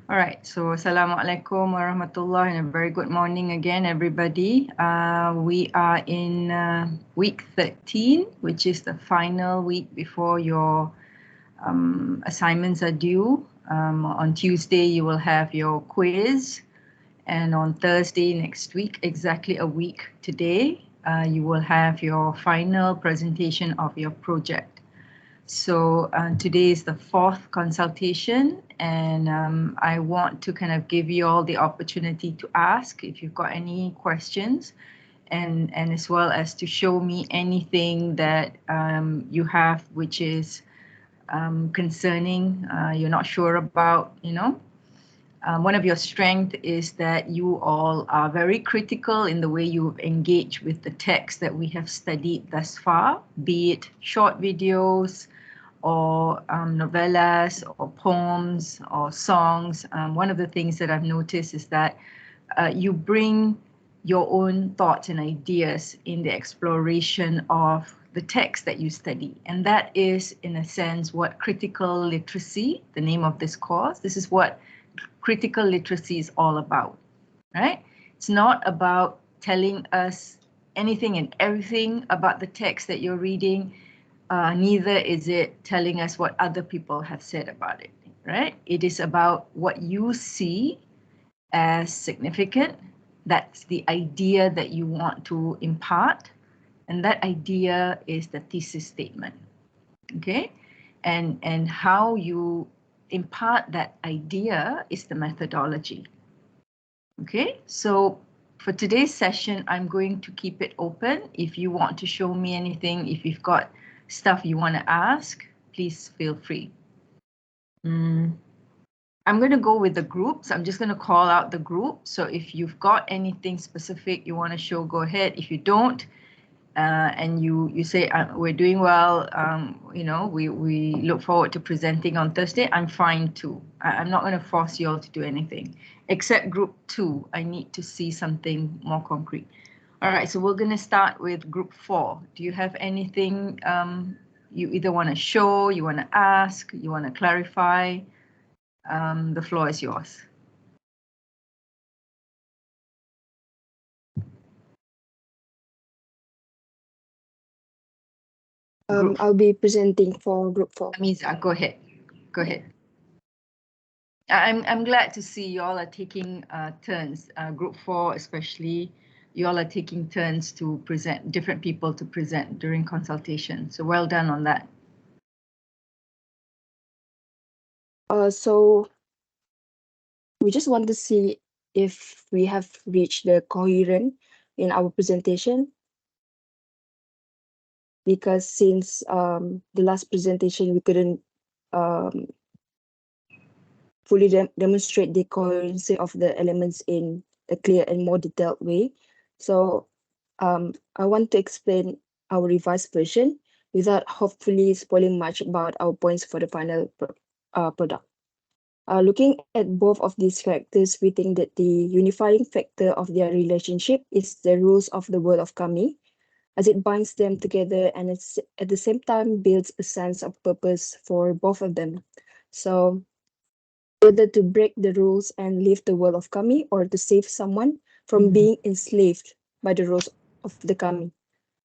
All right, so Assalamualaikum warahmatullahi and a very good morning again, everybody. We are in week 13, which is the final week before your assignments are due. On Tuesday, you will have your quiz, and on Thursday next week, exactly a week today, you will have your final presentation of your project. So today is the fourth consultation, and I want to kind of give you all the opportunity to ask if you've got any questions, and as well as to show me anything that you have which is concerning, you're not sure about, one of your strengths is that you all are very critical in the way you've engaged with the text that we have studied thus far, be it short videos or novellas or poems or songs. One of the things that I've noticed is that you bring your own thoughts and ideas in the exploration of the text that you study. And that is, in a sense, what critical literacy, the name of this course, this is what critical literacy is all about, right? It's not about telling us anything and everything about the text that you're reading. Neither is it telling us what other people have said about it, right? It is about what you see as significant. That's the idea that you want to impart. And that idea is the thesis statement, okay? And how you impart that idea is the methodology. Okay, so for today's session, I'm going to keep it open. If you want to show me anything, if you've got stuff you want to ask, please feel free. I'm going to go with the groups. I'm just going to call out the group. So if you've got anything specific you want to show, go ahead. If you don't, and you say we're doing well, we look forward to presenting on Thursday, I'm fine too. I'm not going to force you all to do anything, except group 2. I need to see something more concrete. All right, so we're going to start with group 4. Do you have anything you either want to show, you want to ask, you want to clarify? The floor is yours. I'll be presenting for group 4. Amiza, go ahead. Go ahead. I'm glad to see you all are taking turns. Group 4 especially, you all are taking turns to present, different people to present during consultation. So well done on that. So we just want to see if we have reached the coherent in our presentation, because since the last presentation we couldn't fully demonstrate the coherency of the elements in a clear and more detailed way. So I want to explain our revised version without hopefully spoiling much about our points for the final product. Looking at both of these factors, we think that the unifying factor of their relationship is the rules of the world of Kami, as it binds them together and it's, at the same time builds a sense of purpose for both of them. So whether to break the rules and leave the world of Kami or to save someone from being enslaved by the rules of the Kami.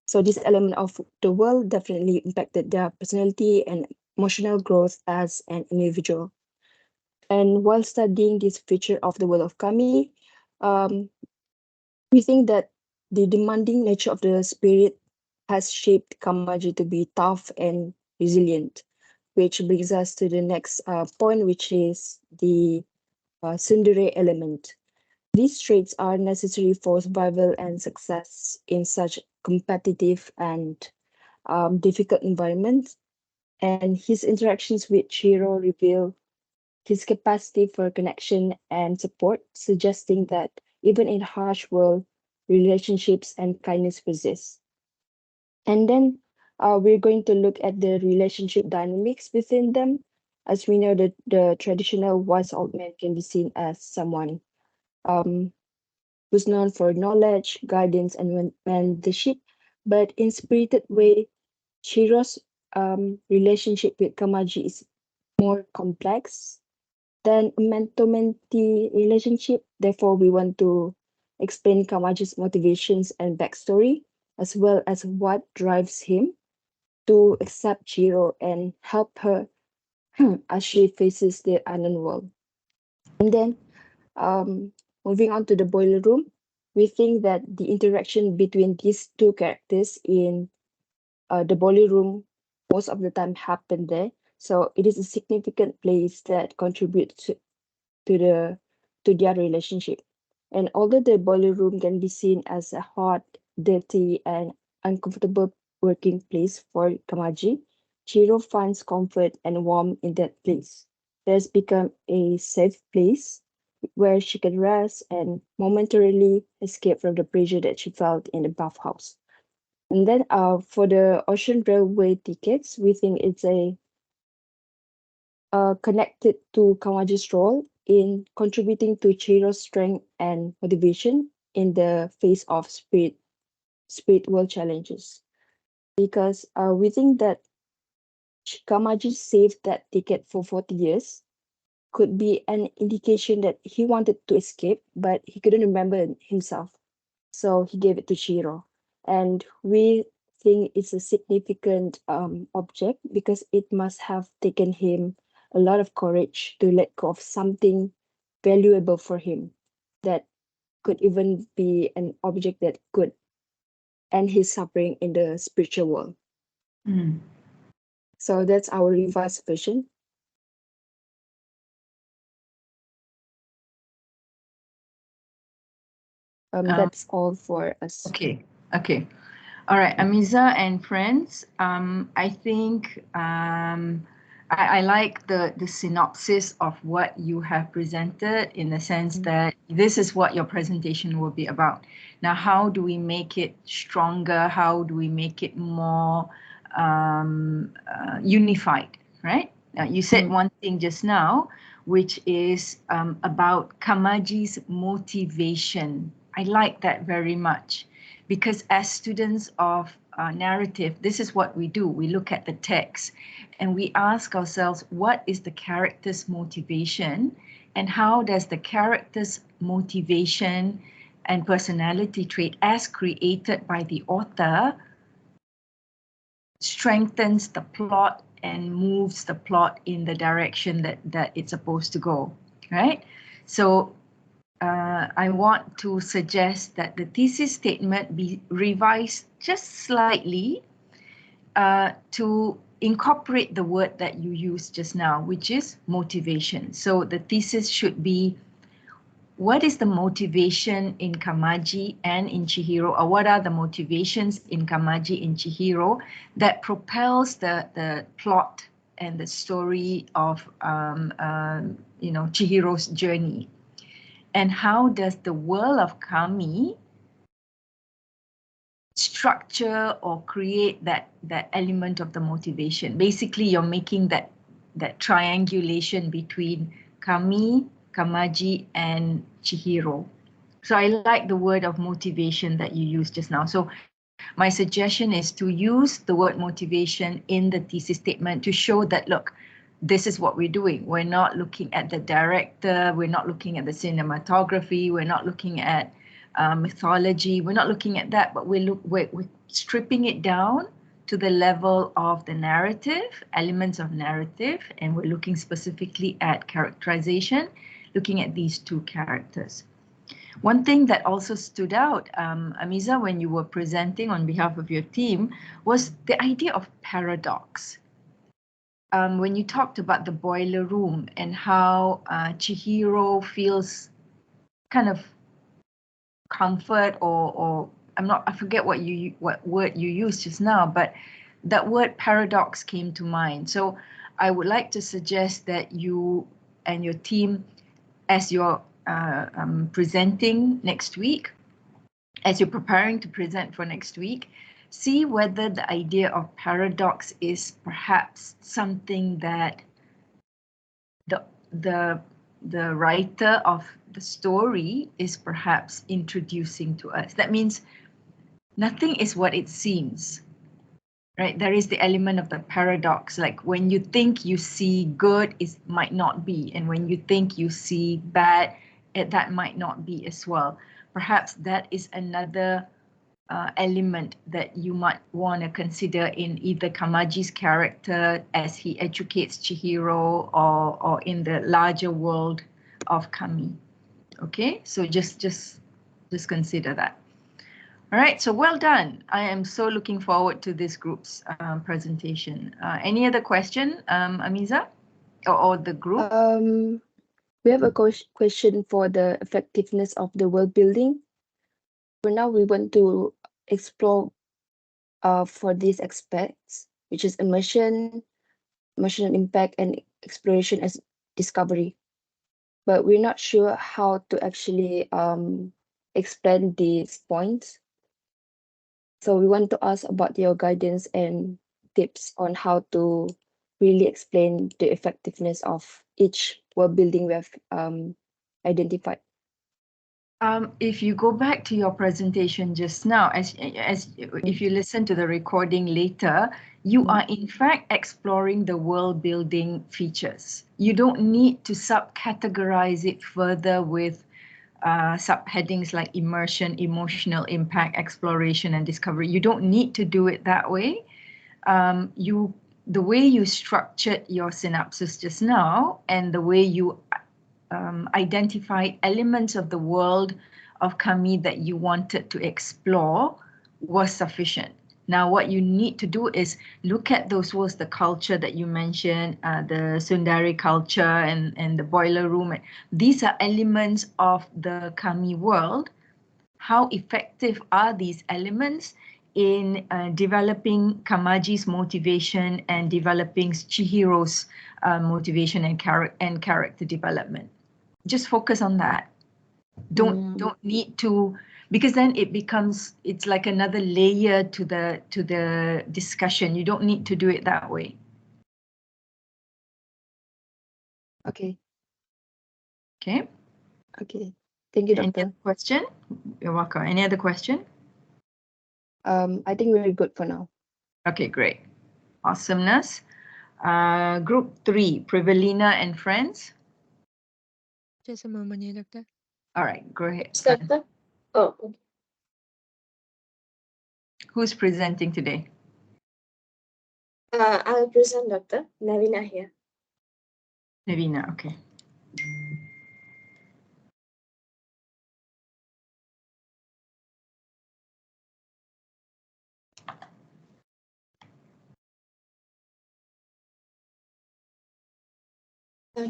So this element of the world definitely impacted their personality and emotional growth as an individual. And while studying this feature of the world of Kami, we think that the demanding nature of the spirit has shaped Kamaji to be tough and resilient, which brings us to the next point, which is the tsundere element. These traits are necessary for survival and success in such competitive and difficult environments. And his interactions with Shiro reveal his capacity for connection and support, suggesting that even in a harsh world, relationships and kindness persist. And then we're going to look at the relationship dynamics within them. As we know that the traditional wise old man can be seen as someone um, who's known for knowledge, guidance, and mentorship. But in spirited way, Shiro's relationship with Kamaji is more complex. Then mentor-mentee relationship. Therefore, we want to explain Kamaji's motivations and backstory, as well as what drives him to accept Chiro and help her as she faces the unknown world. And then, um, moving on to the boiler room, we think that the interaction between these two characters in the boiler room most of the time happen there. So it is a significant place that contributes to the to their relationship. And although the boiler room can be seen as a hot, dirty, and uncomfortable working place for Kamaji, Chiro finds comfort and warmth in that place. It has become a safe place where she can rest and momentarily escape from the pressure that she felt in the bathhouse. And then for the Ocean Railway tickets, we think it's a connected to Kamaji's role in contributing to Chihiro's strength and motivation in the face of spiritual challenges. Because we think that Kamaji saved that ticket for 40 years could be an indication that he wanted to escape, but he couldn't remember himself. So he gave it to Chihiro. And we think it's a significant object because it must have taken him a lot of courage to let go of something valuable for him that could even be an object that could end his suffering in the spiritual world. Mm. So that's our revised version. That's all for us. Okay, okay. All right, Amiza and friends, I think I like the synopsis of what you have presented in the sense that this is what your presentation will be about. Now, how do we make it stronger? How do we make it more unified, right? Now, you said one thing just now, which is about Kamaji's motivation. I like that very much because as students of narrative, this is what we do. We look at the text and we ask ourselves, what is the character's motivation and how does the character's motivation and personality trait as created by the author strengthens the plot and moves the plot in the direction that it's supposed to go, right? So I want to suggest that the thesis statement be revised just slightly to incorporate the word that you used just now, which is motivation. So the thesis should be, what is the motivation in Kamaji and in Chihiro, or what are the motivations in Kamaji and Chihiro that propels the plot and the story of Chihiro's journey? And how does the world of Kami structure or create that element of the motivation? Basically, you're making that triangulation between Kami, Kamaji, and Chihiro. So I like the word of motivation that you used just now. So my suggestion is to use the word motivation in the thesis statement to show that, look, this is what we're doing. We're not looking at the director, we're not looking at the cinematography, we're not looking at mythology, we're not looking at that, but we're stripping it down to the level of the narrative, elements of narrative, and we're looking specifically at characterization, looking at these two characters. One thing that also stood out, Amiza, when you were presenting on behalf of your team, was the idea of paradox. When you talked about the boiler room and how Chihiro feels kind of comfort or I forget what word you used just now, but that word paradox came to mind. So I would like to suggest that you and your team, as you're presenting next week, as you're preparing to present for next week, see whether the idea of paradox is perhaps something that the writer of the story is perhaps introducing to us. That means nothing is what it seems. right? There is the element of the paradox. Like when you think you see good, it might not be. And when you think you see bad, that might not be as well. Perhaps that is another element that you might want to consider in either Kamaji's character as he educates Chihiro, or in the larger world of Kami. Okay, so just consider that. All right, so well done. I am so looking forward to this group's presentation. Any other question, Amiza, or the group? We have a question for the effectiveness of the world building. For now, we want to explore for these aspects, which is immersion, emotional impact, and exploration as discovery. But we're not sure how to actually explain these points. So we want to ask about your guidance and tips on how to really explain the effectiveness of each world building we have identified. If you go back to your presentation just now, as if you listen to the recording later, you are in fact exploring the world building features. You don't need to subcategorize it further with subheadings like immersion, emotional impact, exploration, and discovery. You don't need to do it that way. The way you structured your synopsis just now, and the way you identified elements of the world of Kami that you wanted to explore was sufficient. Now, what you need to do is look at those words, the culture that you mentioned, the Sundari culture and the boiler room. These are elements of the Kami world. How effective are these elements in developing Kamaji's motivation and developing Chihiro's motivation and character development? Just focus on that. Don't need to, because then it's like another layer to the discussion. You don't need to do it that way. Okay. Okay. Okay. Thank you, Doctor. Any other question? You're welcome. Any other question? I think we're good for now. Okay, great. Awesomeness. Group 3, Privalina and friends. Just a moment here, Doctor. All right, go ahead. Doctor? Oh, okay. Who's presenting today? I'll present Doctor. Navina here. Navina, okay.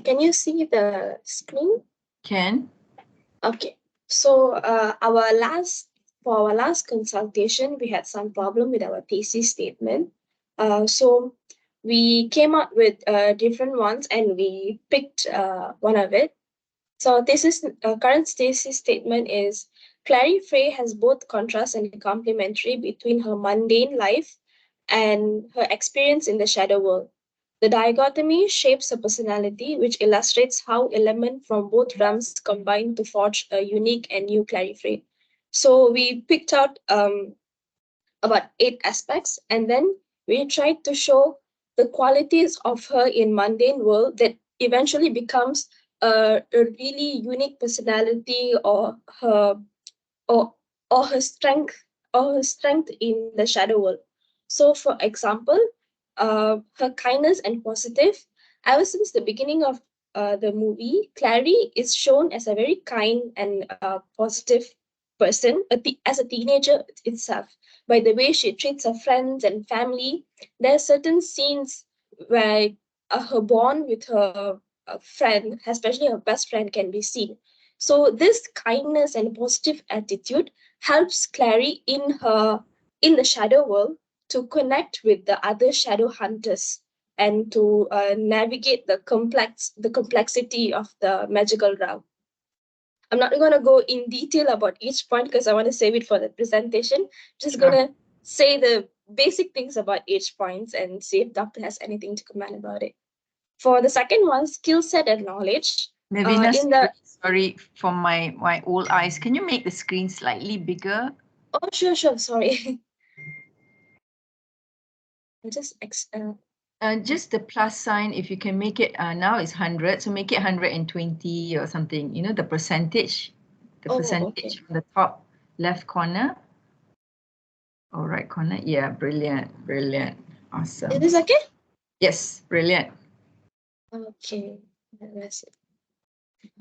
Can you see the screen? Can. Okay. So for our last consultation, we had some problem with our thesis statement. So we came up with different ones and we picked one of it. So current thesis statement is Clary Frey has both contrast and complementary between her mundane life and her experience in the shadow world. The dichotomy shapes her personality, which illustrates how elements from both realms combine to forge a unique and new Clary Frey. So we picked out about 8 aspects, and then we tried to show the qualities of her in mundane world that eventually becomes a really unique personality or or her strength in the shadow world. So for example, her kindness and positive, ever since the beginning of the movie, Clary is shown as a very kind and positive person as a teenager itself. By the way she treats her friends and family, there are certain scenes where her bond with her friend, especially her best friend, can be seen. So this kindness and positive attitude helps Clary in the shadow world to connect with the other shadow hunters and to navigate the complexity of the magical realm. I'm not going to go in detail about each point because I want to save it for the presentation. Just going to say the basic things about each point and see if Doctor has anything to comment about it. For the second one, skill set and knowledge. Navina, sorry for my old eyes. Can you make the screen slightly bigger? Oh, sure, sorry. Just the plus sign, if you can make it, now it's 100, so make it 120 or something, you know, the percentage okay. from the top left corner or right corner. Yeah, brilliant, awesome. Is this okay? Yes, brilliant. Okay, that's it.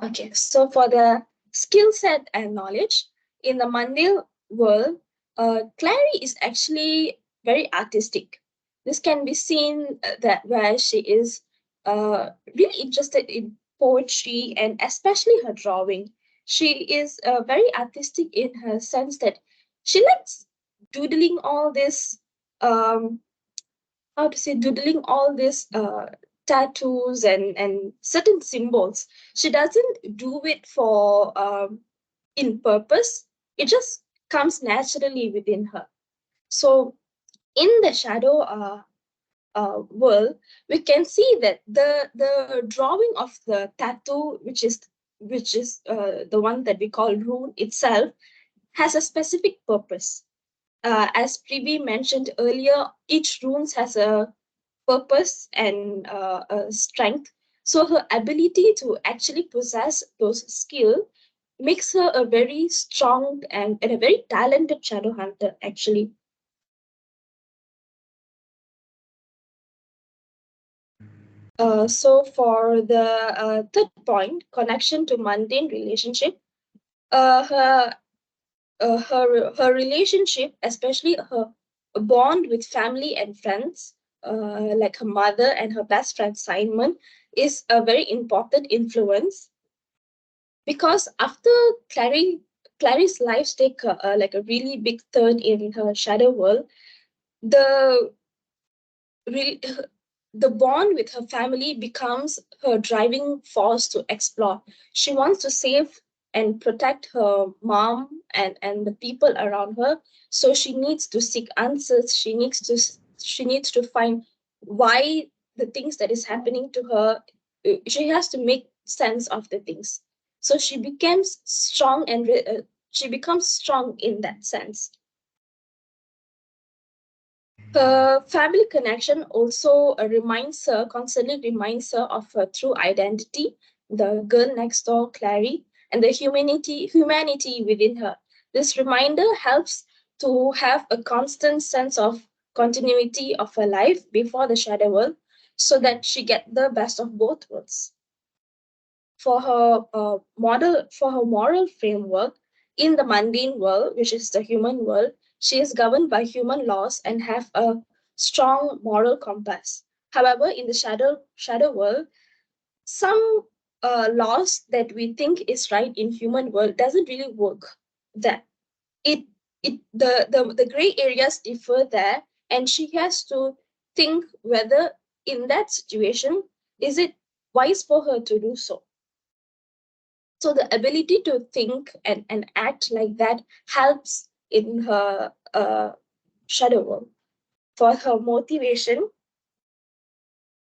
Okay, so for the skill set and knowledge in the mundane world, Clary is actually very artistic. This can be seen that where she is really interested in poetry and especially her drawing. She is very artistic in her sense that she likes doodling all this um, how to say doodling all these tattoos and certain symbols. She doesn't do it for in purpose. It just comes naturally within her. So in the shadow world, we can see that the drawing of the tattoo, which is the one that we call rune itself, has a specific purpose. As Privi mentioned earlier, each runes has a purpose and a strength. So her ability to actually possess those skills makes her a very strong and a very talented shadow hunter, actually. So for the third point, connection to mundane relationship, her her relationship, especially her bond with family and friends, like her mother and her best friend Simon, is a very important influence because after Clary's life take like a really big turn in her shadow world, the re- the bond with her family becomes her driving force to explore. She wants to save and protect her mom and the people around her. So she needs to seek answers. She needs to find why the things that is happening to her. She has to make sense of the things. So she becomes strong in that sense. Her family connection also constantly reminds her of her true identity, the girl next door, Clary, and the humanity within her. This reminder helps to have a constant sense of continuity of her life before the shadow world, so that she get the best of both worlds. For her moral framework in the mundane world, which is the human world, she is governed by human laws and have a strong moral compass. However, in the shadow world, some laws that we think is right in human world doesn't really work. That it the gray areas differ there, and she has to think whether in that situation is it wise for her to do so. So the ability to think and act like that helps in her shadow work. For her motivation,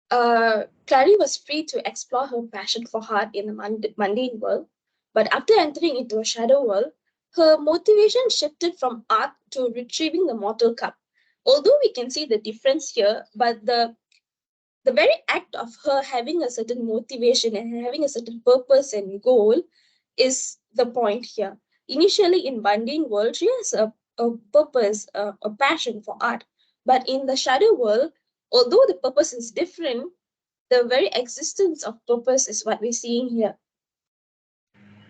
Clary was free to explore her passion for art in the mundane world, but after entering into a shadow world, her motivation shifted from art to retrieving the mortal cup. Although we can see the difference here, but the very act of her having a certain motivation and having a certain purpose and goal is the point here. Initially in mundane world, she has a purpose, a passion for art. But in the shadow world, although the purpose is different, the very existence of purpose is what we're seeing here.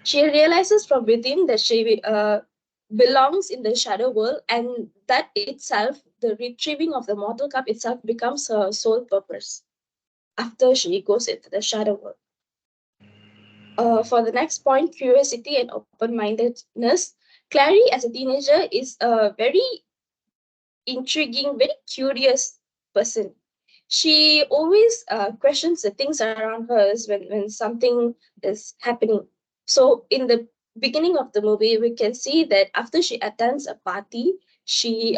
She realizes from within that she belongs in the shadow world, and that itself, the retrieving of the mortal cup itself, becomes her sole purpose after she goes into the shadow world. For the next point, curiosity and open-mindedness. Clary, as a teenager, is a very intriguing, very curious person. She always questions the things around her when something is happening. So in the beginning of the movie, we can see that after she attends a party, she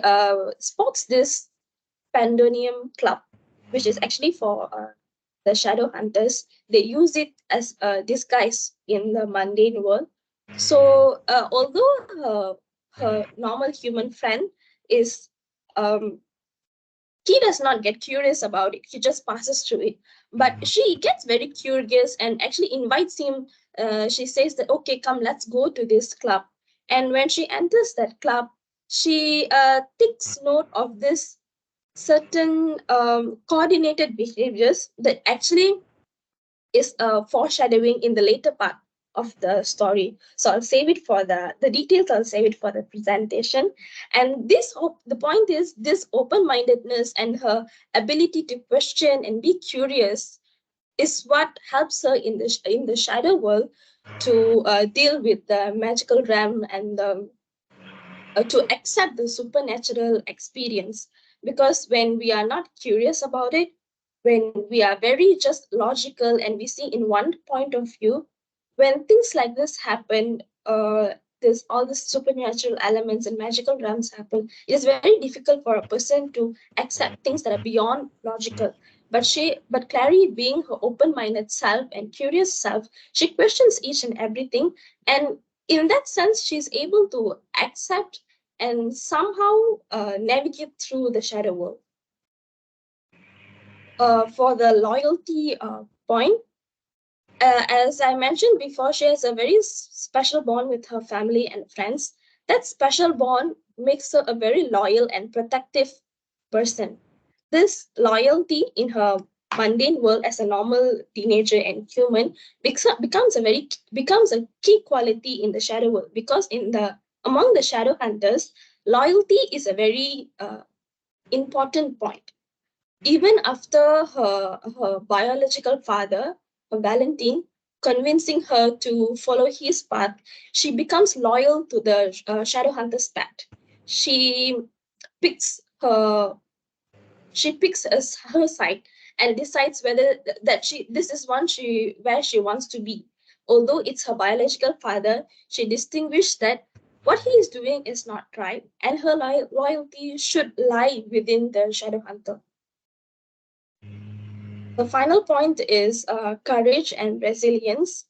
spots this Pandonium Club, which is actually for the shadow hunters. They use it as a disguise in the mundane world. So although her normal human friend is um, he does not get curious about it. He just passes through it. But she gets very curious and actually invites him. She says that, okay, come, let's go to this club. And when she enters that club, she takes note of this certain coordinated behaviors that actually is foreshadowing in the later part of the story. So I'll save it for the details. I'll save it for the presentation. And the point is this open-mindedness and her ability to question and be curious is what helps her in the shadow world to deal with the magical realm and to accept the supernatural experience. Because when we are not curious about it, when we are very just logical and we see in one point of view, when things like this happen, there's all the supernatural elements and magical realms happen, it is very difficult for a person to accept things that are beyond logical. But Clary, being her open-minded self and curious self, she questions each and everything, and in that sense, she's able to accept and somehow navigate through the shadow world. For the loyalty point, as I mentioned before, she has a very special bond with her family and friends. That special bond makes her a very loyal and protective person. This loyalty in her mundane world as a normal teenager and human becomes a key quality in the shadow world, because in the among the shadow hunters, loyalty is a very important point. Even after her biological father, Valentine, convincing her to follow his path, she becomes loyal to the Shadowhunter's pact. She picks her she picks her side and decides whether that this is where she wants to be. Although it's her biological father, she distinguished that what he is doing is not right, and her loyalty should lie within the Shadowhunter. The final point is courage and resilience.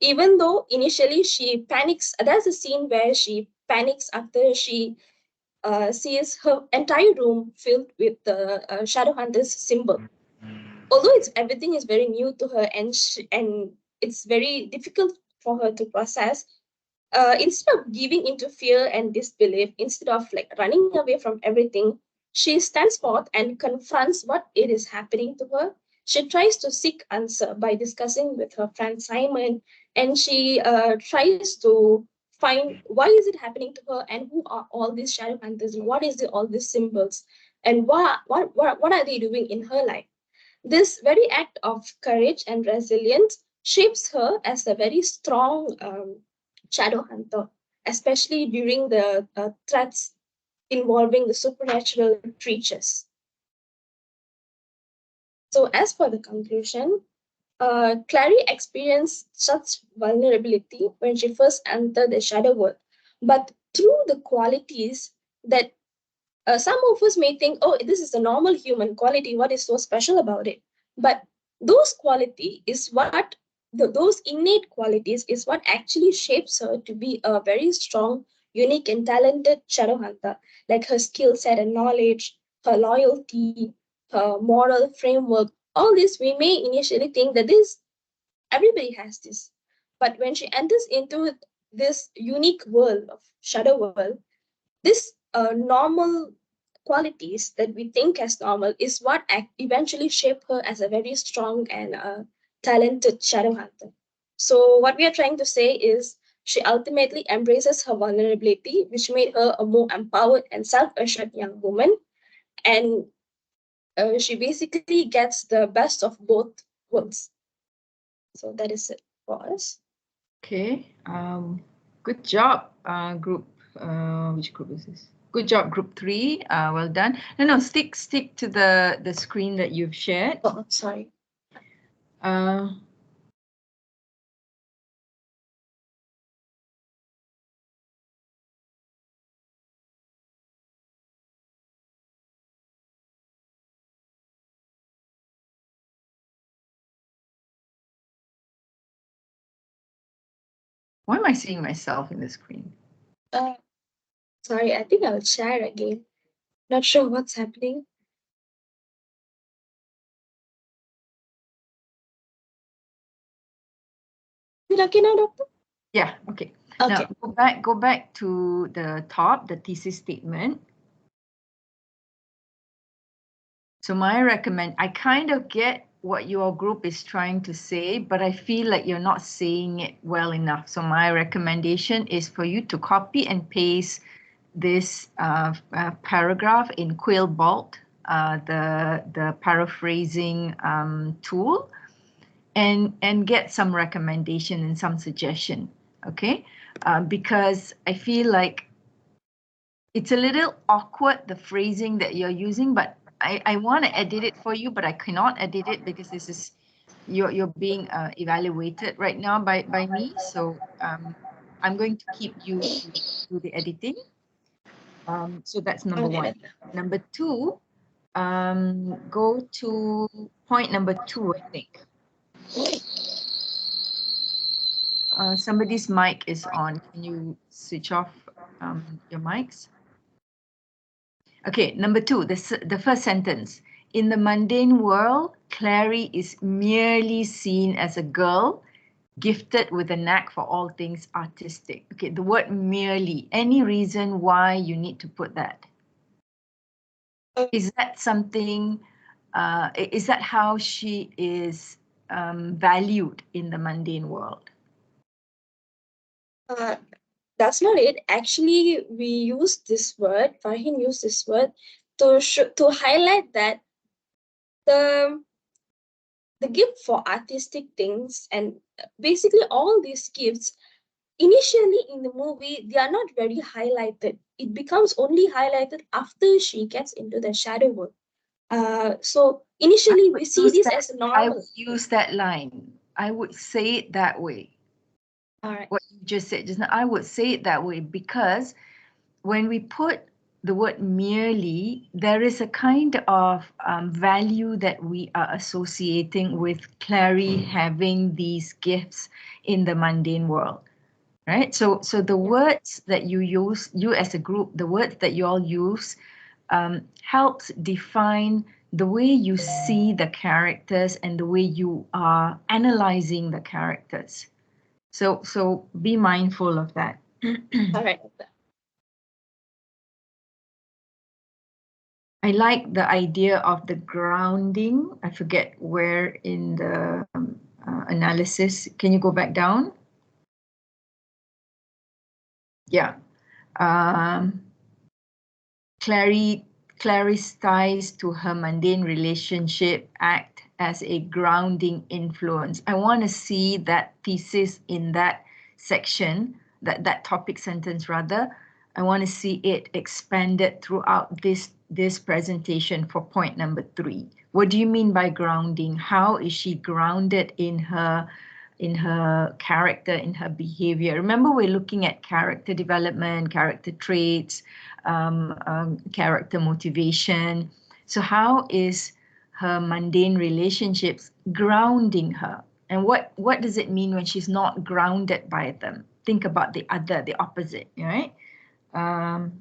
Even though initially she panics, there's a scene where she panics after she sees her entire room filled with the Shadowhunter's symbol. Although everything is very new to her, and it's very difficult for her to process, instead of giving into fear and disbelief, instead of like running away from everything, she stands forth and confronts what it is happening to her. She tries to seek answer by discussing with her friend Simon, and she tries to find why is it happening to her, and who are all these shadow hunters, and what is all these symbols, and what are they doing in her life. This very act of courage and resilience shapes her as a very strong shadow hunter, especially during the threats involving the supernatural creatures. So, as for the conclusion, Clary experienced such vulnerability when she first entered the shadow world, but through the qualities that some of us may think, oh, this is a normal human quality. What is so special about it? But those quality is what those innate qualities is what actually shapes her to be a very strong, unique, and talented shadow hunter. Like her skill set and knowledge, her loyalty, her moral framework. All this we may initially think that this everybody has this, but when she enters into this unique world of shadow world, this normal qualities that we think as normal is what eventually shape her as a very strong and talented shadow hunter. So what we are trying to say is she ultimately embraces her vulnerability, which made her a more empowered and self-assured young woman. And she basically gets the best of both worlds. So that is it for us. Okay. Good job, group. Which group is this? Good job, group 3. Well done. No, stick to the screen that you've shared. Oh, sorry. Why am I seeing myself in the screen? Sorry, I think I'll share again. Not sure what's happening. Is it okay now, Doctor? Yeah, okay. Okay. Now go back to the top, the thesis statement. So I kind of get what your group is trying to say, but I feel like you're not saying it well enough. So my recommendation is for you to copy and paste this paragraph in Quillbolt, the paraphrasing tool, and get some recommendation and some suggestion, okay? Because I feel like it's a little awkward, the phrasing that you're using, but I want to edit it for you, but I cannot edit it because this is you're being evaluated right now by me. So I'm going to keep you to do the editing. So that's number one. Number two, go to point number 2, I think. Somebody's mic is on. Can you switch off your mics? Okay, number 2, the first sentence. In the mundane world, Clary is merely seen as a girl gifted with a knack for all things artistic. Okay, the word merely. Any reason why you need to put that? Is that something, is that how she is valued in the mundane world? That's not it. Actually, we use this word, Farhin used this word to highlight that the gift for artistic things and basically all these gifts initially in the movie they are not very highlighted. It becomes only highlighted after she gets into the shadow world. So initially we see this as normal. I would use that line. I would say it that way. All right. What you just said just now, I would say it that way because when we put the word merely, there is a kind of value that we are associating with Clary having these gifts in the mundane world, right? So the words that you use, you as a group, the words that you all use helps define the way you see the characters and the way you are analyzing the characters. So be mindful of that. All right. I like the idea of the grounding. I forget where in the analysis. Can you go back down? Yeah. Clary's ties to her mundane relationship act as a grounding influence. I want to see that thesis in that section, that topic sentence rather. I want to see it expanded throughout this presentation for point number 3. What do you mean by grounding? How is she grounded in her character, in her behavior? Remember, we're looking at character development, character traits, character motivation. So how is her mundane relationships grounding her? And what does it mean when she's not grounded by them? Think about the opposite, right? And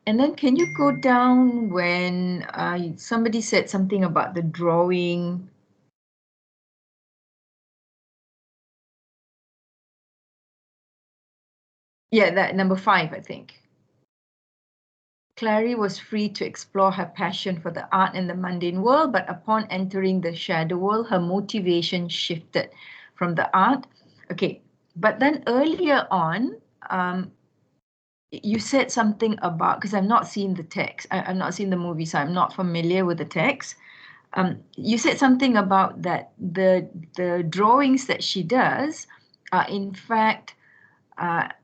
then can you go down when somebody said something about the drawing? Yeah, that number 5, I think. Clary was free to explore her passion for the art and the mundane world, but upon entering the shadow world, her motivation shifted from the art. Okay, but then earlier on, you said something about, because I've not seen the text, I've not seen the movie, so I'm not familiar with the text. You said something about that the drawings that she does are in fact the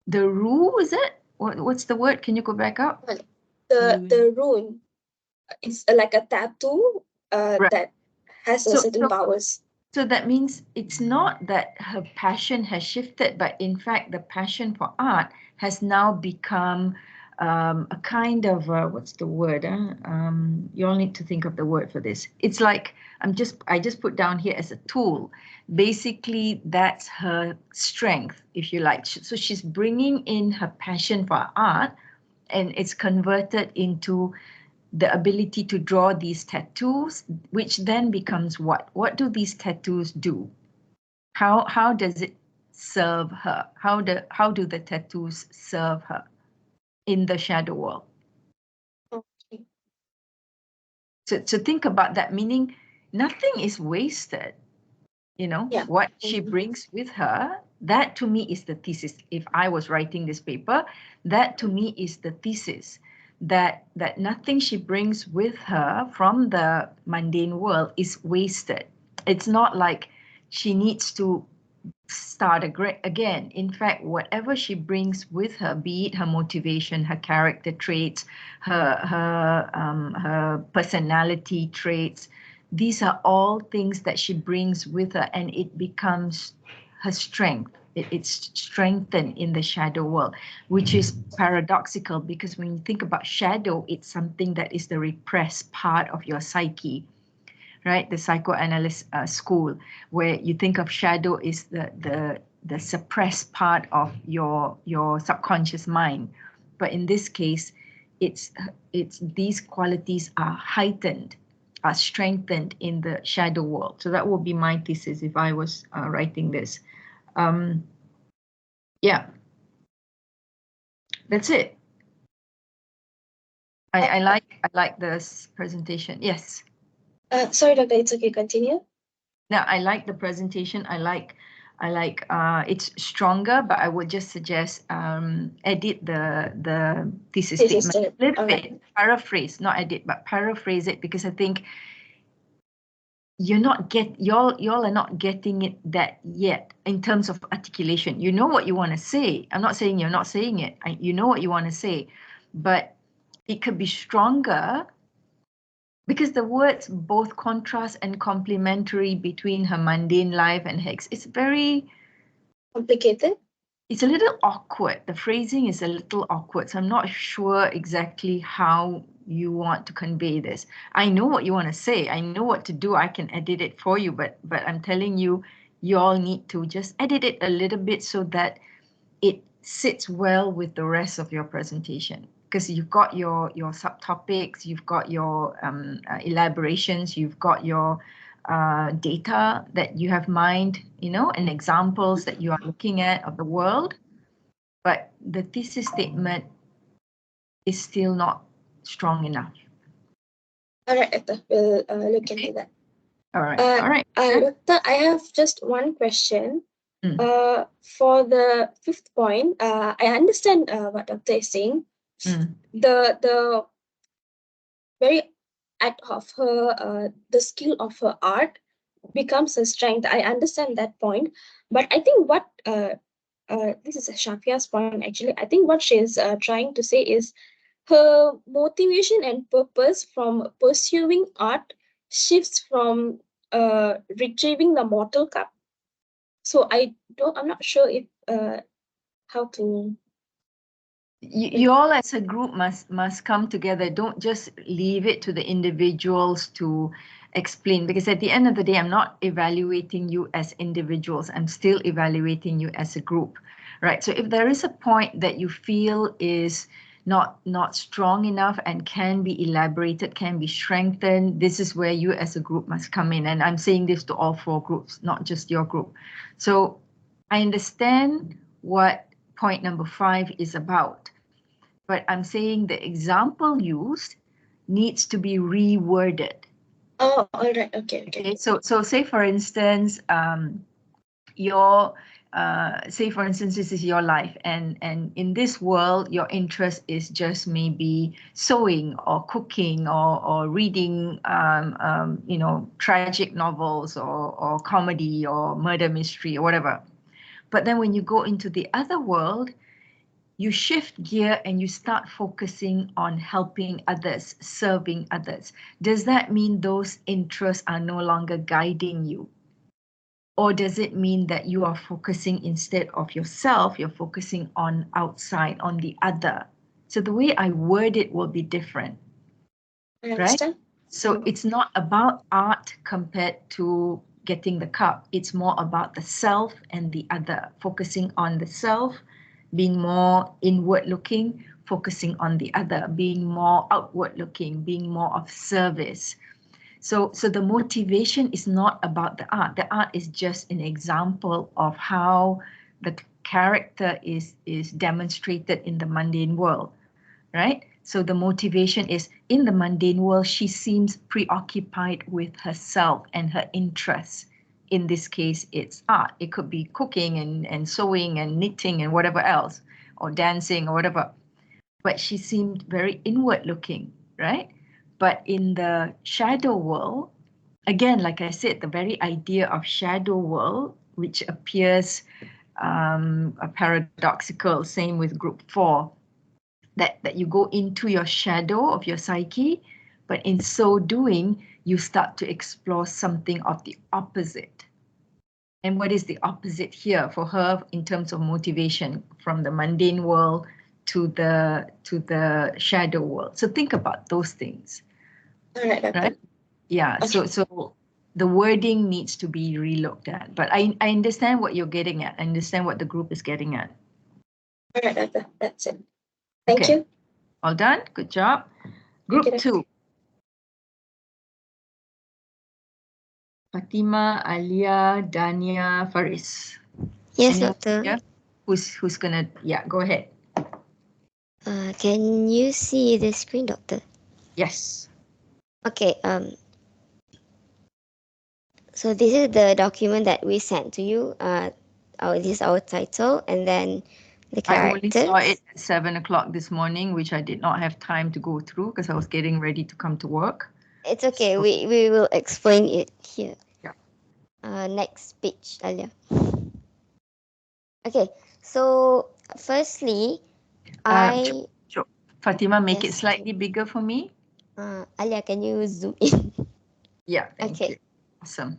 rule, is it? What's the word? Can you go back up? The rune, it's like a tattoo Right. that has certain powers. So that means it's not that her passion has shifted, but in fact, the passion for art has now become a kind of, what's the word? You all need to think of the word for this. It's like, I just put down here as a tool. Basically, that's her strength, if you like. So she's bringing in her passion for art, and it's converted into the ability to draw these tattoos, which then becomes what? What do these tattoos do? How does it serve her? How do the tattoos serve her in the shadow world? Okay. So think about that, meaning nothing is wasted. Yeah. What she brings with her, that to me is the thesis. If I was writing this paper, that to me is the thesis, that nothing she brings with her from the mundane world is wasted. It's not like she needs to start again. In fact, whatever she brings with her, be it her motivation, her character traits, her personality traits, these are all things that she brings with her, and it becomes her strength. It's strengthened in the shadow world, which is paradoxical, because when you think about shadow, it's something that is the repressed part of your psyche, right? The psychoanalyst school, where you think of shadow is the suppressed part of your subconscious mind. But in this case, it's these qualities are heightened, are strengthened in the shadow world. So that would be my thesis if I was writing this. Yeah, that's it. I like this presentation. Yes. Sorry, Doctor, it's okay, continue. Now, I like the presentation. I like it's stronger, but I would just suggest edit the thesis statement a little bit, paraphrase, not edit, but paraphrase it, because I think y'all are not getting it that yet in terms of articulation. You know what you want to say. I'm not saying you're not saying it. You know what you want to say, but it could be stronger, because the words both contrast and complementary between her mundane life and her, it's very complicated. It's a little awkward. The phrasing is a little awkward. So I'm not sure exactly how you want to convey this. I know what you want to say. I know what to do. I can edit it for you, but I'm telling you, you all need to just edit it a little bit so that it sits well with the rest of your presentation. Because you've got your subtopics, you've got your elaborations, you've got your data that you have mined, and examples that you are looking at of the world. But the thesis statement is still not strong enough. All right, Doctor, we'll look into that. All right. All right. Doctor, I have just one question. For the 5th point, I understand what Doctor is saying. The very act of her, the skill of her art becomes a strength. I understand that point, but I think what this is Shafia's point actually. I think what she's trying to say is her motivation and purpose from pursuing art shifts from retrieving the mortal cup. So I'm not sure if how to. You all as a group must come together. Don't just leave it to the individuals to explain, because at the end of the day, I'm not evaluating you as individuals. I'm still evaluating you as a group, right? So if there is a point that you feel is not strong enough and can be elaborated, can be strengthened, this is where you as a group must come in. And I'm saying this to all 4 groups, not just your group. So I understand what point number 5 is about, but I'm saying the example used needs to be reworded. Oh, all right. Okay. So say for instance, your say for instance, this is your life, and in this world your interest is just maybe sewing or cooking or reading tragic novels or comedy or murder mystery or whatever. But then when you go into the other world, you shift gear and you start focusing on helping others, serving others. Does that mean those interests are no longer guiding you? Or does it mean that you are focusing, instead of yourself, you're focusing on outside, on the other? So the way I word it will be different. Right? So it's not about art compared to getting the cup. It's more about the self and the other, focusing on the self, being more inward looking, focusing on the other, being more outward looking, being more of service. So the motivation is not about the art. The art is just an example of how the character is demonstrated in the mundane world, right? So the motivation is, in the mundane world, she seems preoccupied with herself and her interests. In this case, it's art. It could be cooking and sewing and knitting and whatever else, or dancing or whatever. But she seemed very inward looking, right? But in the shadow world, again, like I said, the very idea of shadow world, which appears paradoxical, same with group 4, that you go into your shadow of your psyche, but in so doing, you start to explore something of the opposite. And what is the opposite here for her in terms of motivation, from the mundane world to the shadow world? So think about those things. All right, Doctor. Right? Yeah, Okay. so the wording needs to be relooked at, but I understand what you're getting at. I understand what the group is getting at. All right, Doctor. That's it. Thank Okay. you. All done. Good job. Group Thank you, 2. Fatima, Alia, Dania, Faris. Yes, Anyone doctor. here? Who's gonna, yeah, go ahead. Can you see the screen, doctor? Yes. Okay. So this is the document that we sent to you. This is our title, and then the I only characters. saw it at 7 o'clock this morning, which I did not have time to go through because I was getting ready to come to work. It's okay. So- We will explain it here. Yeah. Next page, Alia. Okay. So firstly, Fatima, make it Yes, slightly bigger for me. Alia, can you zoom in? Yeah, thank Okay. you. Awesome.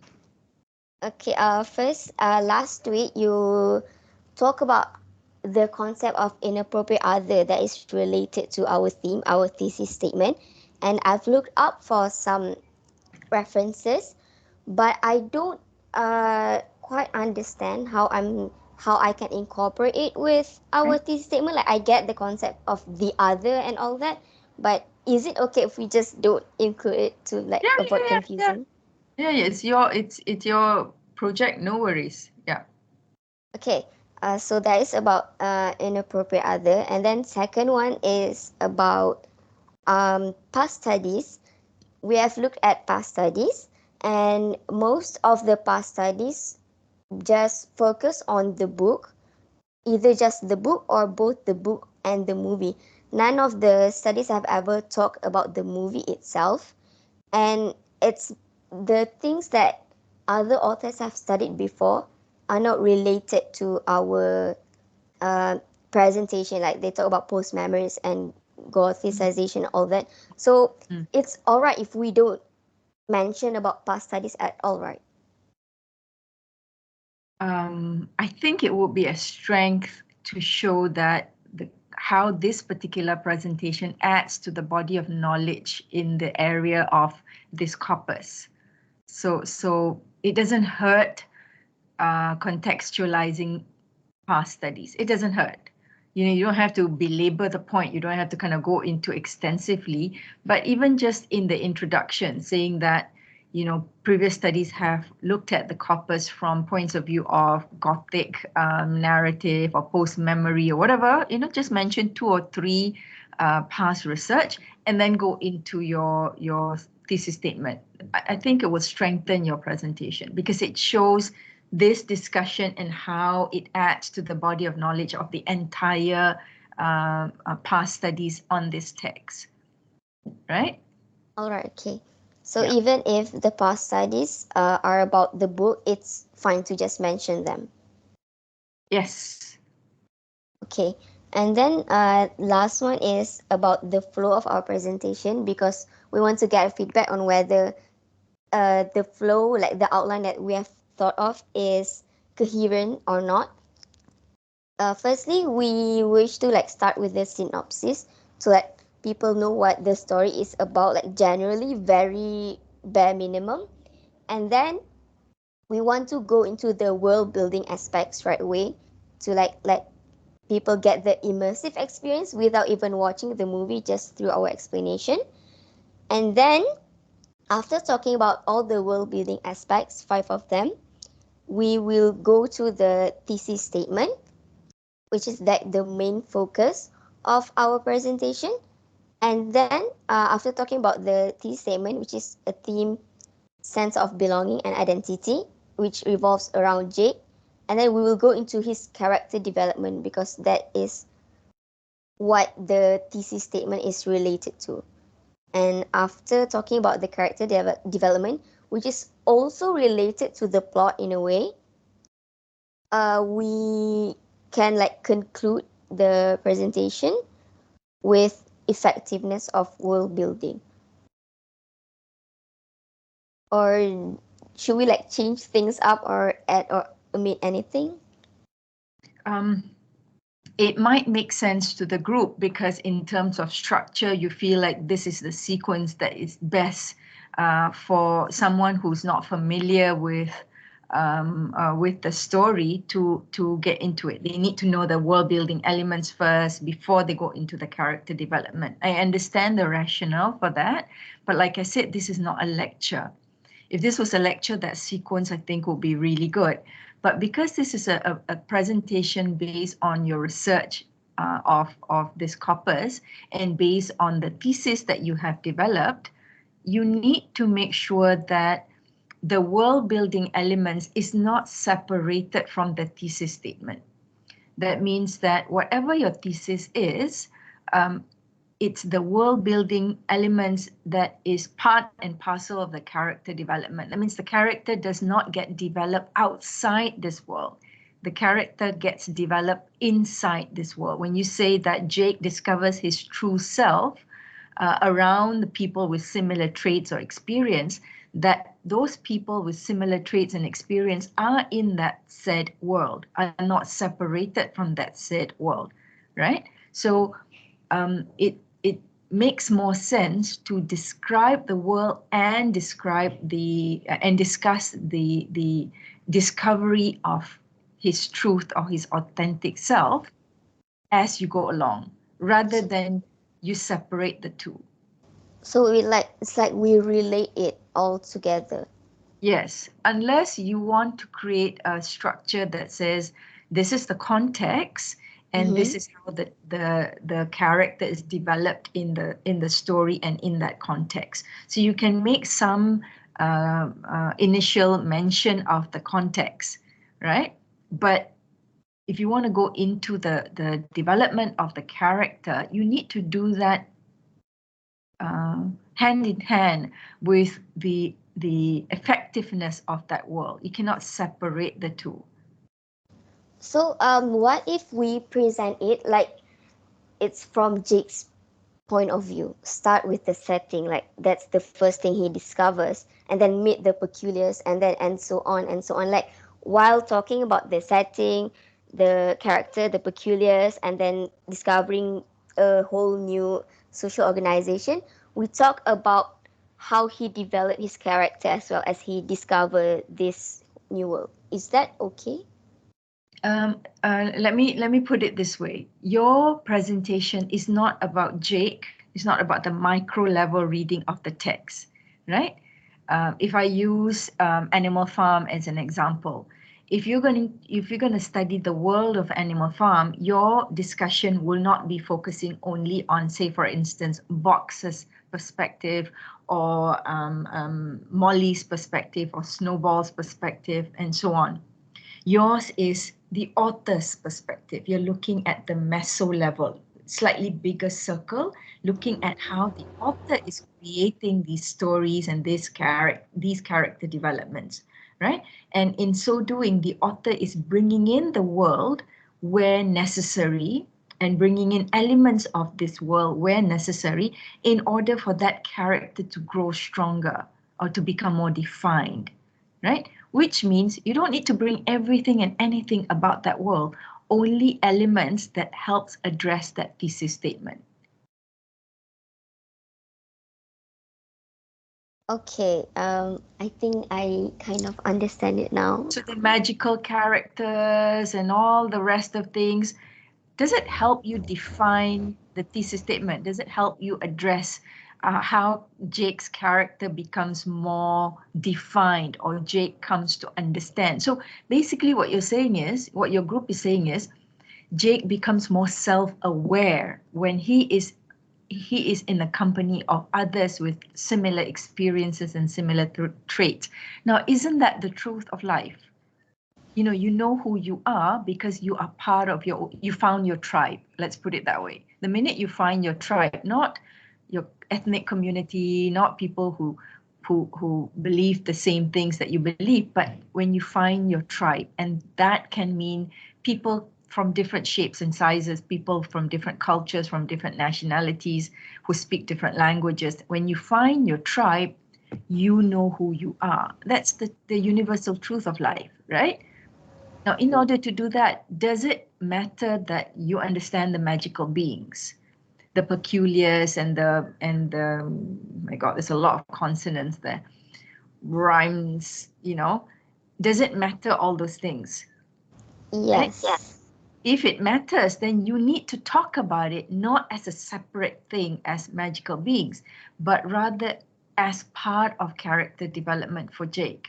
Okay. First, last week you talk about the concept of inappropriate other that is related to our theme, our thesis statement, and I've looked up for some references, but I don't quite understand how I can incorporate it with our thesis statement. Like, I get the concept of the other and all that, but is it okay if we just don't include it to like avoid confusion? Yeah, it's your project, no worries. Yeah. Okay, so that is about inappropriate other, and then second one is about past studies. We have looked at past studies, and most of the past studies just focus on the book, either just the book or both the book and the movie. None of the studies have ever talked about the movie itself, and it's the things that other authors have studied before are not related to our presentation. Like, they talk about post memories and gothicization, all that. So it's all right if we don't mention about past studies at all, right? I think it would be a strength to show that how this particular presentation adds to the body of knowledge in the area of this corpus. So it doesn't hurt contextualizing past studies. It doesn't hurt. You don't have to belabor the point. You don't have to kind of go into extensively, but even just in the introduction, saying that, previous studies have looked at the corpus from points of view of Gothic narrative or post-memory or whatever, just mention 2 or 3 past research and then go into your thesis statement. I think it will strengthen your presentation because it shows this discussion and how it adds to the body of knowledge of the entire past studies on this text, right? All right, okay. So even if the past studies are about the book, it's fine to just mention them. Yes. Okay. And then last one is about the flow of our presentation, because we want to get feedback on whether the flow, like the outline that we have thought of, is coherent or not. Firstly, we wish to start with the synopsis to let people know what the story is about, like generally very bare minimum. And then we want to go into the world building aspects right away to let people get the immersive experience without even watching the movie, just through our explanation. And then, after talking about all the world building aspects, 5 of them, we will go to the thesis statement, which is like the main focus of our presentation. And then, after talking about the thesis statement, which is a theme, sense of belonging and identity, which revolves around Jake, and then we will go into his character development, because that is what the thesis statement is related to. And after talking about the character development, which is also related to the plot in a way, we can like conclude the presentation with effectiveness of world building. Or should we like change things up or add or omit anything? It might make sense to the group, because in terms of structure, you feel like this is the sequence that is best for someone who's not familiar with the story to get into it. They need to know the world building elements first before they go into the character development. I understand the rationale for that, but like I said, this is not a lecture. If this was a lecture, that sequence I think would be really good. But because this is a presentation based on your research of this corpus and based on the thesis that you have developed, you need to make sure that the world building elements is not separated from the thesis statement. That means that whatever your thesis is, it's the world building elements that is part and parcel of the character development. That means the character does not get developed outside this world. The character gets developed inside this world. When you say that Jake discovers his true self around the people with similar traits or experience, that those people with similar traits and experience are in that said world, are not separated from that said world, right? So it makes more sense to describe the world and discuss the discovery of his truth or his authentic self as you go along, rather than you separate the two. So it's like we relate it all together. Yes, unless you want to create a structure that says this is the context and this is how the character is developed in the story and in that context. So you can make some initial mention of the context, right? But if you want to go into the development of the character, you need to do that hand in hand with the effectiveness of that world. You cannot separate the two. So what if we present it like it's from Jake's point of view? Start with the setting, like that's the first thing he discovers, and then meet the peculiars, and then and so on and so on. Like while talking about the setting, the character, the peculiars, and then discovering a whole new social organization, we talk about how he developed his character as well as he discovered this new world. Is that okay? Let me put it this way. Your presentation is not about Jake. It's not about the micro level reading of the text, right? If I use Animal Farm as an example, if you're going to study the world of Animal Farm, your discussion will not be focusing only on, say, for instance, Box's perspective or Molly's perspective or Snowball's perspective and so on. Yours is the author's perspective. You're looking at the meso level, slightly bigger circle, looking at how the author is creating these stories and these character developments, right? And in so doing, the author is bringing in the world where necessary and bringing in elements of this world where necessary in order for that character to grow stronger or to become more defined, right? Which means you don't need to bring everything and anything about that world, only elements that helps address that thesis statement. Okay, I think I kind of understand it now. So the magical characters and all the rest of things, does it help you define the thesis statement? Does it help you address how Jake's character becomes more defined, or Jake comes to understand? So basically what you're saying is, what your group is saying is, Jake becomes more self-aware when he is in the company of others with similar experiences and similar traits. Now, isn't that the truth of life? You know who you are because you are part of you found your tribe. Let's put it that way. The minute you find your tribe, not your ethnic community, not people who believe the same things that you believe, but when you find your tribe, and that can mean people from different shapes and sizes, people from different cultures, from different nationalities, who speak different languages. When you find your tribe, you know who you are. That's the universal truth of life, right? Now, in order to do that, does it matter that you understand the magical beings, the peculiars and the my God, there's a lot of consonants there, rhymes, does it matter all those things? Yes. Right? If it matters, then you need to talk about it not as a separate thing as magical beings, but rather as part of character development for Jake.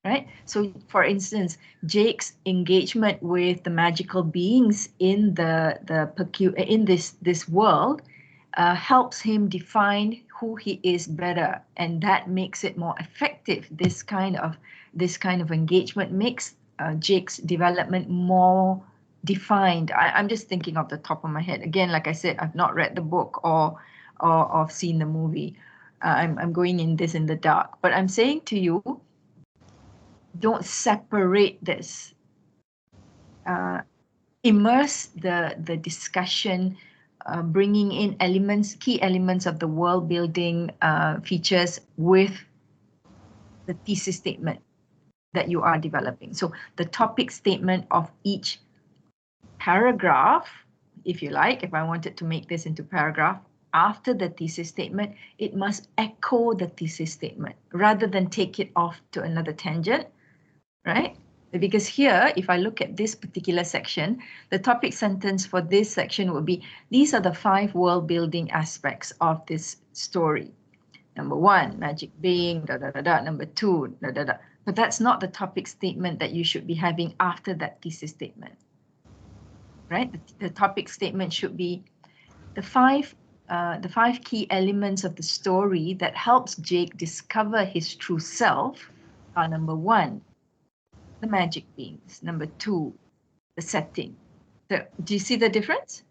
Right? So, for instance, Jake's engagement with the magical beings in this world helps him define who he is better, and that makes it more effective. This kind of engagement makes Jake's development more defined. I'm just thinking off the top of my head. Again, like I said, I've not read the book or seen the movie. I'm going in the dark, but I'm saying to you, don't separate this. Immerse the discussion, bringing in key elements of the world building features with the thesis statement that you are developing. So the topic statement of each paragraph, if you like, if I wanted to make this into paragraph, after the thesis statement, it must echo the thesis statement rather than take it off to another tangent. Right? Because here, if I look at this particular section, the topic sentence for this section would be, these are the 5 world building aspects of this story. Number 1, magic being, Number 2, But that's not the topic statement that you should be having after that thesis statement. Right? The topic statement should be the 5 key elements of the story that helps Jake discover his true self are: number 1, the magic beings. Number 2, the setting. Do you see the difference?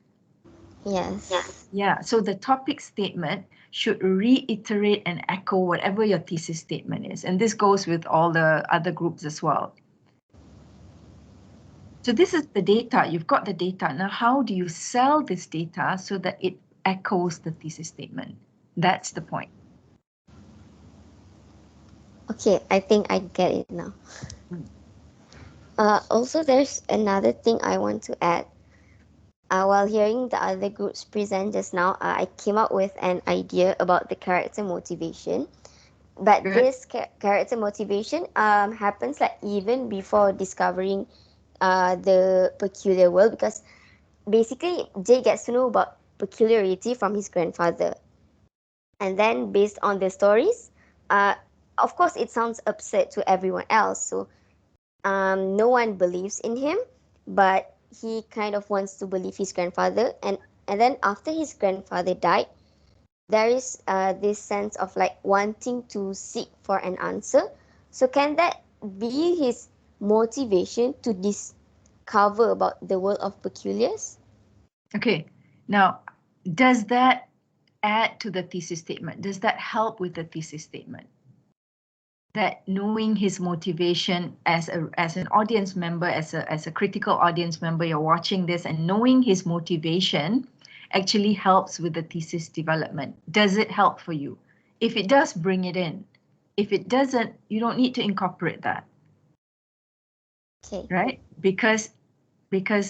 Yes. Yeah, so the topic statement should reiterate and echo whatever your thesis statement is. And this goes with all the other groups as well. So this is the data. You've got the data. Now, how do you sell this data so that it echoes the thesis statement? That's the point. Okay, I think I get it now. Also, there's another thing I want to add. While hearing the other groups present just now, I came up with an idea about the character motivation. But this character motivation happens like even before discovering the peculiar world, because basically Jay gets to know about peculiarity from his grandfather. And then based on the stories, of course it sounds absurd to everyone else. So no one believes in him, but he kind of wants to believe his grandfather. And then after his grandfather died, there is this sense of like wanting to seek for an answer. So can that be his motivation to discover about the world of peculiars? Okay, now, does that add to the thesis statement? Does that help with the thesis statement? That knowing his motivation as an audience member, as a critical audience member, you're watching this, and knowing his motivation actually helps with the thesis development. Does it help for you? If it does, bring it in. If it doesn't, you don't need to incorporate that. Okay. Right? Because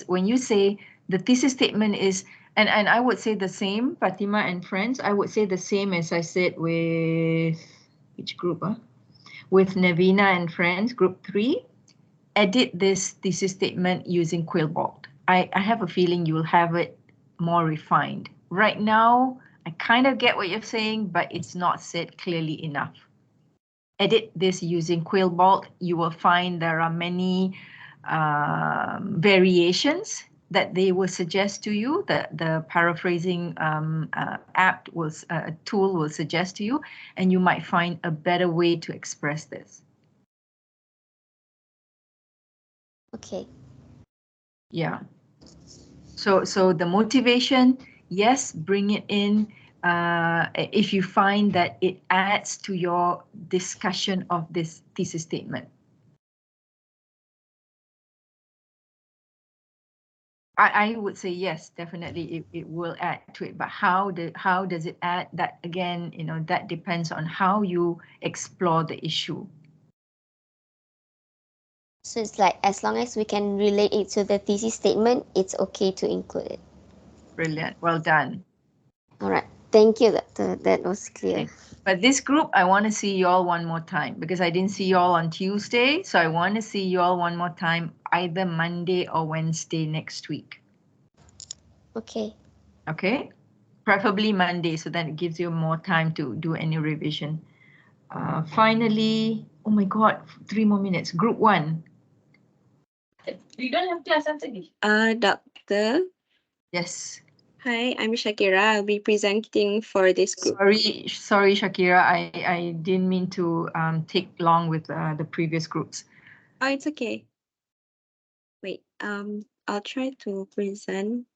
when you say the thesis statement is, and I would say the same, Fatima and friends, I would say the same as I said with which group? With Navina and friends, group 3, edit this thesis statement using Quillboard. I have a feeling you'll have it more refined. Right now, I kind of get what you're saying, but it's not said clearly enough. Edit this using Quillbolt. You will find there are many variations that they will suggest to you. The paraphrasing app tool will suggest to you, and you might find a better way to express this. Okay. Yeah. So the motivation, yes, bring it in. If you find that it adds to your discussion of this thesis statement. I would say yes, definitely it will add to it. But how does it add? That again, that depends on how you explore the issue. So it's like as long as we can relate it to the thesis statement, it's okay to include it. Brilliant. Well done. All right. Thank you, Doctor. That was clear. Okay. But this group, I want to see you all one more time because I didn't see you all on Tuesday. So I want to see you all one more time, either Monday or Wednesday next week. Okay. Okay. Preferably Monday, so that it gives you more time to do any revision. Finally, oh my God, 3 more minutes. Group 1. You don't have class after this. Doctor. Yes. Hi, I'm Shakira. I'll be presenting for this group. Sorry, Shakira. I didn't mean to take long with the previous groups. Oh, it's okay. Wait, I'll try to present.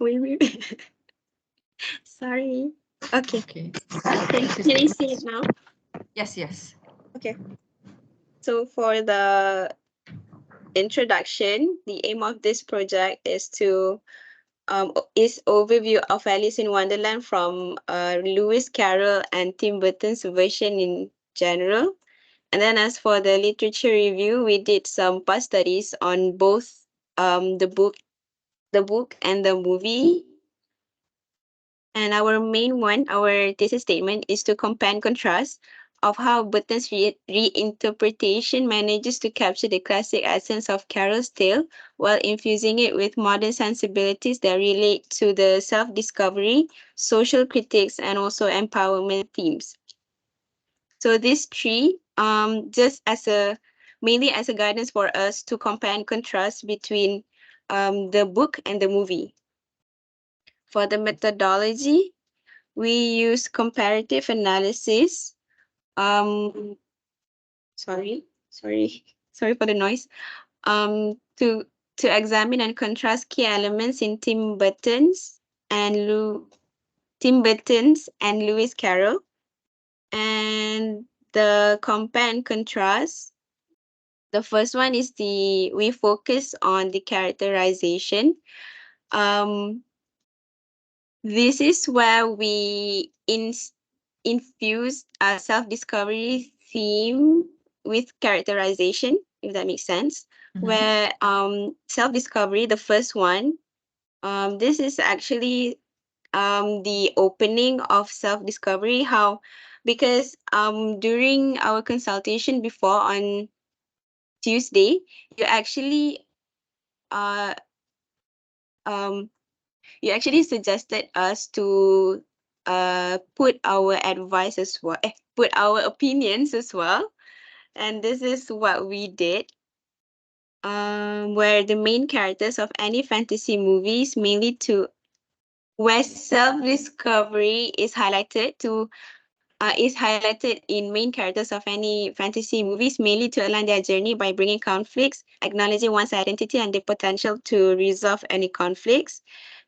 Wait. Sorry. Okay. Okay. Can you see it now? Yes. Okay. So for the introduction, the aim of this project is to is overview of Alice in Wonderland from Lewis Carroll and Tim Burton's version in general. And then as for the literature review, we did some past studies on both the book and the movie. And our main one, our thesis statement, is to compare and contrast of how Burton's reinterpretation manages to capture the classic essence of Carroll's tale while infusing it with modern sensibilities that relate to the self-discovery, social critiques, and also empowerment themes. So these three, just mainly as a guidance for us to compare and contrast between the book and the movie. For the methodology, we use comparative analysis. Sorry for the noise. To examine and contrast key elements in Tim Burton's and Lewis Carroll. And the compare and contrast. The first one is we focus on the characterization. This is where we infuse a self-discovery theme with characterization, if that makes sense. Where self-discovery, the first one, this is actually the opening of self-discovery. Because during our consultation before on Tuesday, you actually suggested us to put our advice as well, put our opinions as well. And this is what we did. Where the main characters of any fantasy movies where self-discovery is highlighted in main characters of any fantasy movies, mainly to align their journey by bringing conflicts, acknowledging one's identity and the potential to resolve any conflicts.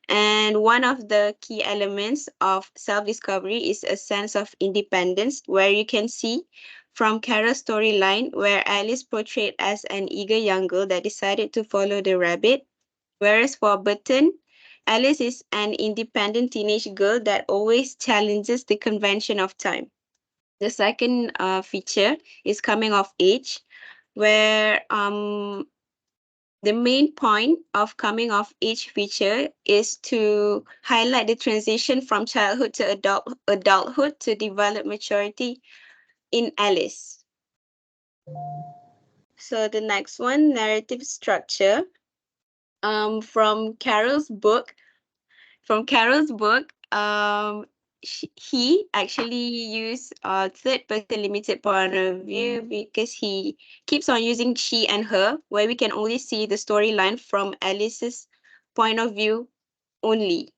And one of the key elements of self-discovery is a sense of independence, where you can see from Carol's storyline, where Alice portrayed as an eager young girl that decided to follow the rabbit. Whereas for Burton, Alice is an independent teenage girl that always challenges the convention of time. The second feature is coming of age, where the main point of coming of age feature is to highlight the transition from childhood to adulthood to develop maturity in Alice. So the next one, narrative structure. From Carol's book, he actually used a third-person limited point of view because he keeps on using she and her, where we can only see the storyline from Alice's point of view only.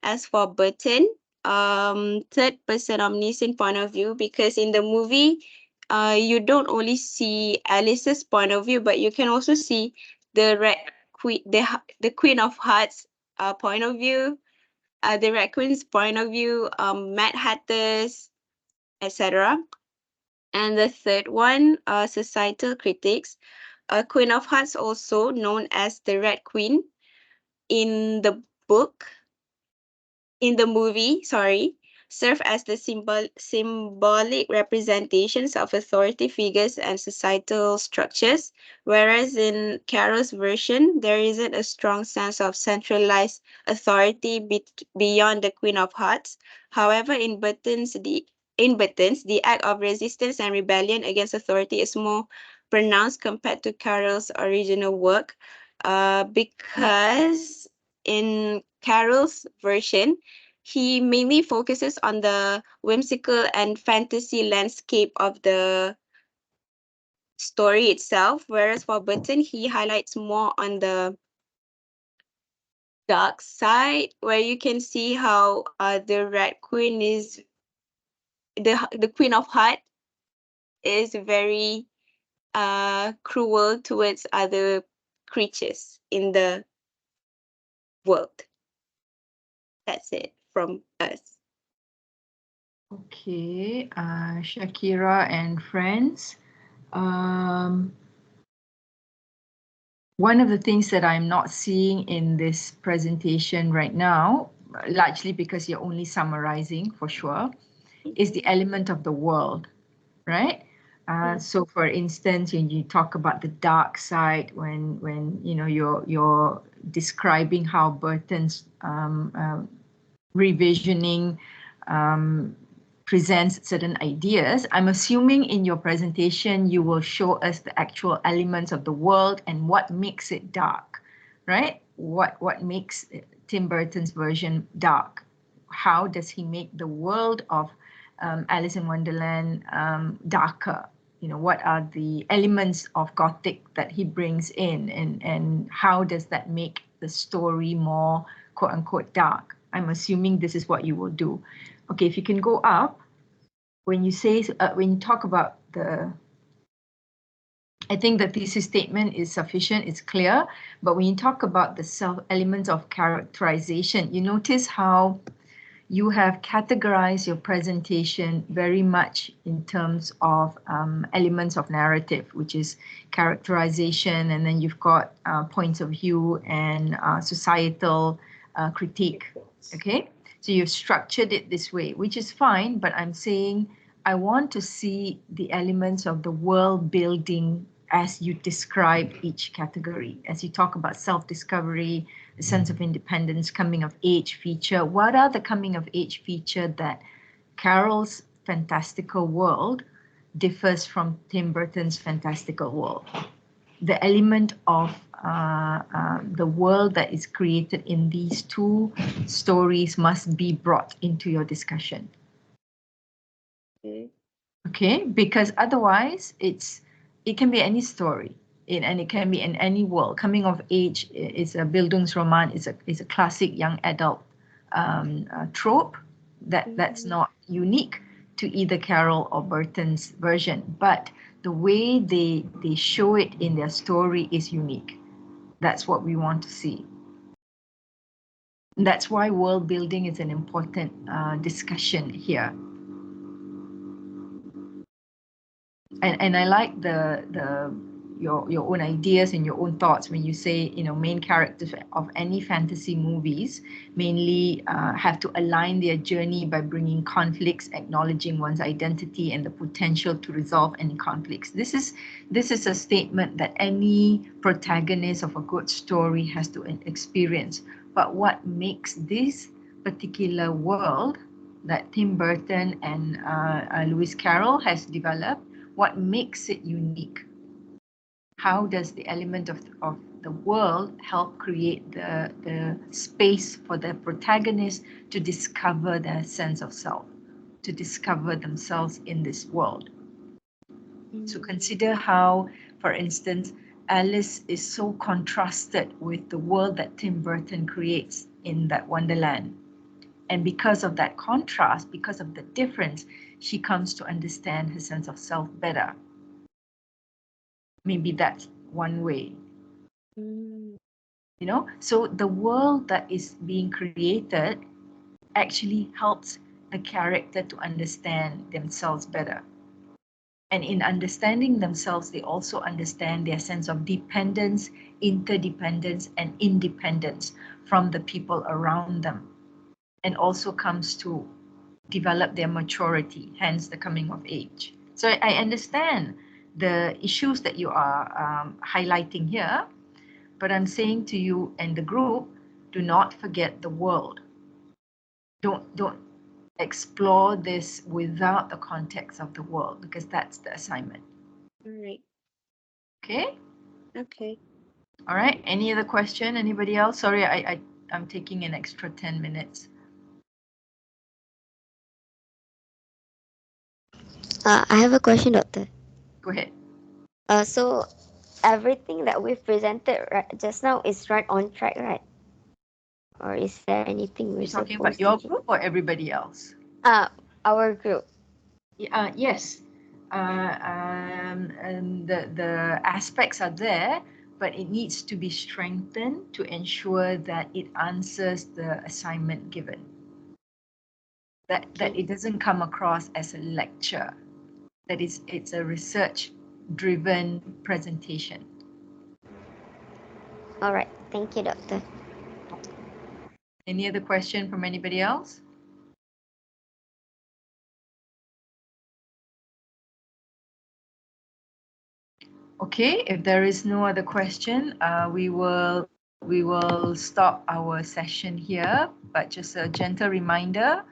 As for Burton, third-person omniscient point of view, because in the movie, you don't only see Alice's point of view, but you can also see the Queen of Hearts point of view, the Red Queen's point of view, Mad Hatter's, etc. And the third one, societal critics. Queen of Hearts, also known as the Red Queen, in the movie, serve as the symbolic representations of authority figures and societal structures, whereas in Carol's version, there isn't a strong sense of centralized authority beyond the Queen of Hearts. However, in Burton's, the act of resistance and rebellion against authority is more pronounced compared to Carol's original work, because in Carol's version, he mainly focuses on the whimsical and fantasy landscape of the story itself, whereas for Burton, he highlights more on the dark side, where you can see how the Red Queen is the Queen of Heart is very cruel towards other creatures in the world. That's it from us. Okay, Shakira and friends. One of the things that I'm not seeing in this presentation right now, largely because you're only summarizing for sure, is the element of the world, right? So, for instance, when you talk about the dark side, when you know you're describing how Burton's revisioning presents certain ideas, I'm assuming in your presentation you will show us the actual elements of the world and what makes it dark, right? What makes Tim Burton's version dark? How does he make the world of Alice in Wonderland darker? You know, what are the elements of Gothic that he brings in, and how does that make the story more quote unquote dark? I'm assuming this is what you will do. Okay, if you can go up, when you say, when you talk about I think the thesis statement is sufficient, it's clear, but when you talk about the elements of characterization, you notice how you have categorized your presentation very much in terms of elements of narrative, which is characterization, and then you've got points of view and societal critique, okay? So you've structured it this way, which is fine, but I'm saying I want to see the elements of the world building as you describe each category, as you talk about self-discovery, the sense of independence, coming of age feature. What are the coming of age feature that Carol's fantastical world differs from Tim Burton's fantastical world? The element of the world that is created in these two stories must be brought into your discussion. Okay, because otherwise it can be any story, and it can be in any world. Coming of age is a Bildungsroman, is a classic young adult trope that's not unique to either Carol or Burton's version, but the way they show it in their story is unique. That's what we want to see. That's why world building is an important discussion here. And I like the your own ideas and your own thoughts when you say, main characters of any fantasy movies mainly have to align their journey by bringing conflicts, acknowledging one's identity and the potential to resolve any conflicts. This is a statement that any protagonist of a good story has to experience. But what makes this particular world that Tim Burton and Lewis Carroll has developed, what makes it unique? How does the element of the world help create the space for the protagonist to discover their sense of self, to discover themselves in this world? So consider how, for instance, Alice is so contrasted with the world that Tim Burton creates in that Wonderland. And because of that contrast, because of the difference, she comes to understand her sense of self better. Maybe that's one way. So the world that is being created actually helps the character to understand themselves better. And in understanding themselves, they also understand their sense of dependence, interdependence, and independence from the people around them, and also comes to develop their maturity, hence the coming of age. So I understand the issues that you are highlighting here, but I'm saying to you and the group, do not forget the world. Don't explore this without the context of the world, because that's the assignment. All right. Okay? Okay. All right. Any other question? Anybody else? Sorry, I'm taking an extra 10 minutes. I have a question, Doctor. Go ahead. So everything that we've presented just now is right on track, right? Or is there anything we're You're talking supposed about your to group or everybody else? our group. Yes. And the aspects are there, but it needs to be strengthened to ensure that it answers the assignment given. That it doesn't come across as a lecture. That it's a research-driven presentation. All right. Thank you, Doctor. Any other question from anybody else? Okay, if there is no other question, we will stop our session here. But just a gentle reminder,